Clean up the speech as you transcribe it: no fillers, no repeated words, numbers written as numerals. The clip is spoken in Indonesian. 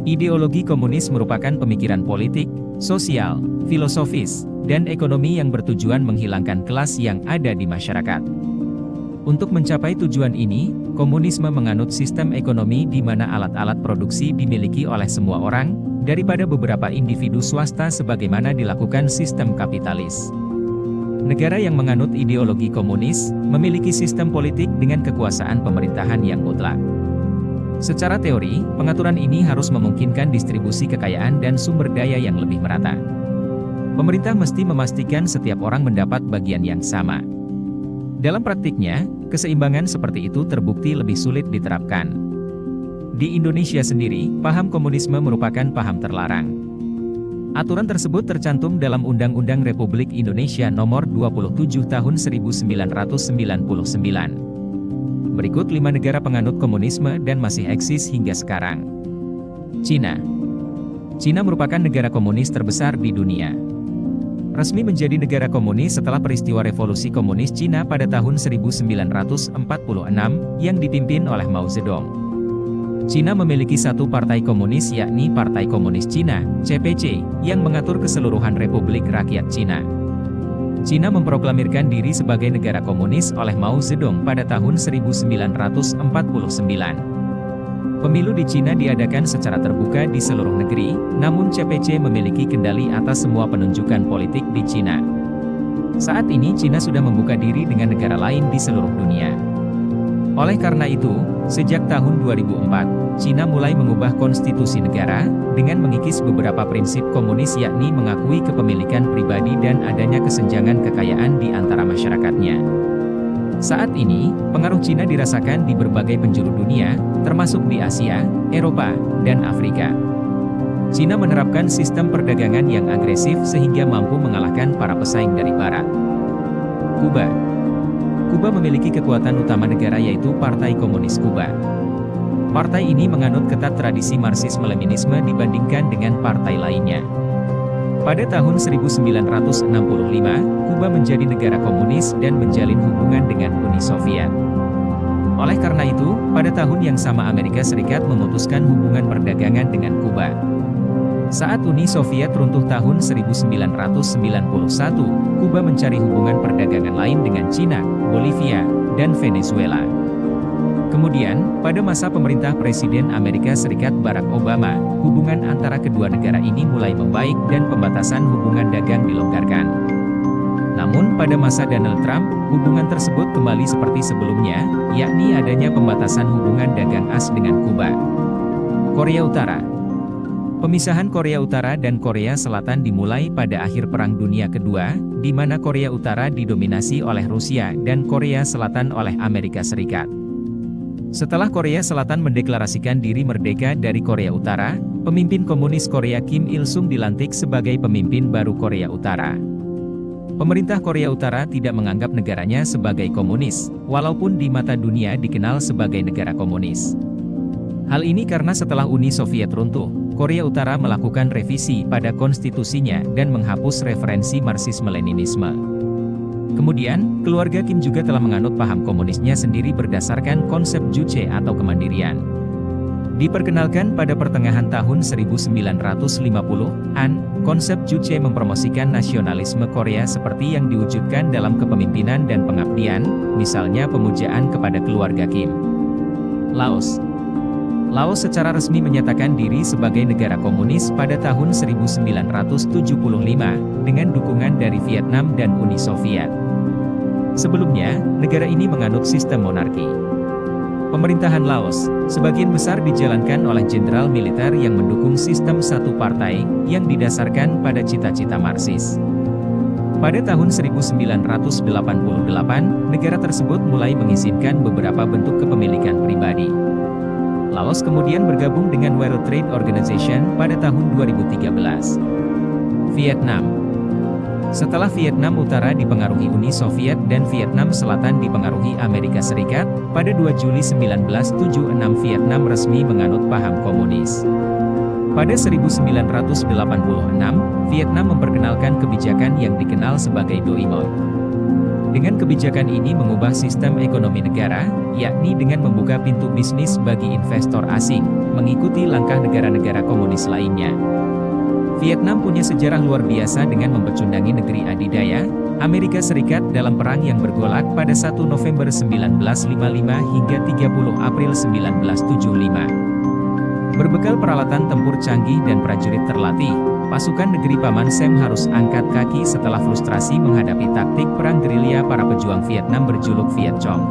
Ideologi komunis merupakan pemikiran politik, sosial, filosofis, dan ekonomi yang bertujuan menghilangkan kelas yang ada di masyarakat. Untuk mencapai tujuan ini, komunisme menganut sistem ekonomi di mana alat-alat produksi dimiliki oleh semua orang, daripada beberapa individu swasta sebagaimana dilakukan sistem kapitalis. Negara yang menganut ideologi komunis, memiliki sistem politik dengan kekuasaan pemerintahan yang mutlak. Secara teori, pengaturan ini harus memungkinkan distribusi kekayaan dan sumber daya yang lebih merata. Pemerintah mesti memastikan setiap orang mendapat bagian yang sama. Dalam praktiknya, keseimbangan seperti itu terbukti lebih sulit diterapkan. Di Indonesia sendiri, paham komunisme merupakan paham terlarang. Aturan tersebut tercantum dalam Undang-Undang Republik Indonesia Nomor 27 Tahun 1999. Berikut 5 negara penganut komunisme dan masih eksis hingga sekarang. Cina. Cina merupakan negara komunis terbesar di dunia. Resmi menjadi negara komunis setelah peristiwa revolusi komunis Cina pada tahun 1946 yang dipimpin oleh Mao Zedong. Cina memiliki satu partai komunis yakni Partai Komunis Cina, CPC, yang mengatur keseluruhan Republik Rakyat Cina. Cina memproklamirkan diri sebagai negara komunis oleh Mao Zedong pada tahun 1949. Pemilu di Cina diadakan secara terbuka di seluruh negeri, namun CPC memiliki kendali atas semua penunjukan politik di Cina. Saat ini Cina sudah membuka diri dengan negara lain di seluruh dunia. Oleh karena itu, sejak tahun 2004, Cina mulai mengubah konstitusi negara, dengan mengikis beberapa prinsip komunis yakni mengakui kepemilikan pribadi dan adanya kesenjangan kekayaan di antara masyarakatnya. Saat ini, pengaruh Cina dirasakan di berbagai penjuru dunia, termasuk di Asia, Eropa, dan Afrika. Cina menerapkan sistem perdagangan yang agresif sehingga mampu mengalahkan para pesaing dari Barat. Kuba. Kuba memiliki kekuatan utama negara yaitu Partai Komunis Kuba. Partai ini menganut ketat tradisi Marxisme-Leninisme dibandingkan dengan partai lainnya. Pada tahun 1965, Kuba menjadi negara komunis dan menjalin hubungan dengan Uni Soviet. Oleh karena itu, pada tahun yang sama Amerika Serikat memutuskan hubungan perdagangan dengan Kuba. Saat Uni Soviet runtuh tahun 1991, Kuba mencari hubungan perdagangan lain dengan Cina, Bolivia, dan Venezuela. Kemudian, pada masa pemerintah Presiden Amerika Serikat Barack Obama, hubungan antara kedua negara ini mulai membaik dan pembatasan hubungan dagang dilonggarkan. Namun, pada masa Donald Trump, hubungan tersebut kembali seperti sebelumnya, yakni adanya pembatasan hubungan dagang AS dengan Kuba. Korea Utara. Pemisahan Korea Utara dan Korea Selatan dimulai pada akhir Perang Dunia Kedua, di mana Korea Utara didominasi oleh Rusia dan Korea Selatan oleh Amerika Serikat. Setelah Korea Selatan mendeklarasikan diri merdeka dari Korea Utara, pemimpin komunis Korea Kim Il-sung dilantik sebagai pemimpin baru Korea Utara. Pemerintah Korea Utara tidak menganggap negaranya sebagai komunis, walaupun di mata dunia dikenal sebagai negara komunis. Hal ini karena setelah Uni Soviet runtuh, Korea Utara melakukan revisi pada konstitusinya dan menghapus referensi Marxisme-Leninisme. Kemudian, keluarga Kim juga telah menganut paham komunisnya sendiri berdasarkan konsep Juche atau kemandirian. Diperkenalkan pada pertengahan tahun 1950-an, konsep Juche mempromosikan nasionalisme Korea seperti yang diwujudkan dalam kepemimpinan dan pengabdian, misalnya pemujaan kepada keluarga Kim. Laos. Laos secara resmi menyatakan diri sebagai negara komunis pada tahun 1975, dengan dukungan dari Vietnam dan Uni Soviet. Sebelumnya, negara ini menganut sistem monarki. Pemerintahan Laos, sebagian besar dijalankan oleh jenderal militer yang mendukung sistem satu partai, yang didasarkan pada cita-cita Marxis. Pada tahun 1988, negara tersebut mulai mengizinkan beberapa bentuk kepemilikan pribadi. Laos kemudian bergabung dengan World Trade Organization pada tahun 2013. Vietnam. Setelah Vietnam Utara dipengaruhi Uni Soviet dan Vietnam Selatan dipengaruhi Amerika Serikat, pada 2 Juli 1976 Vietnam resmi menganut paham komunis. Pada 1986, Vietnam memperkenalkan kebijakan yang dikenal sebagai Doi Moi. Dengan kebijakan ini mengubah sistem ekonomi negara, yakni dengan membuka pintu bisnis bagi investor asing, mengikuti langkah negara-negara komunis lainnya. Vietnam punya sejarah luar biasa dengan membecundangi negeri adidaya, Amerika Serikat dalam perang yang bergolak pada 1 November 1955 hingga 30 April 1975. Berbekal peralatan tempur canggih dan prajurit terlatih, pasukan negeri Paman Sam harus angkat kaki setelah frustrasi menghadapi taktik perang gerilya para pejuang Vietnam berjuluk Viet Cong.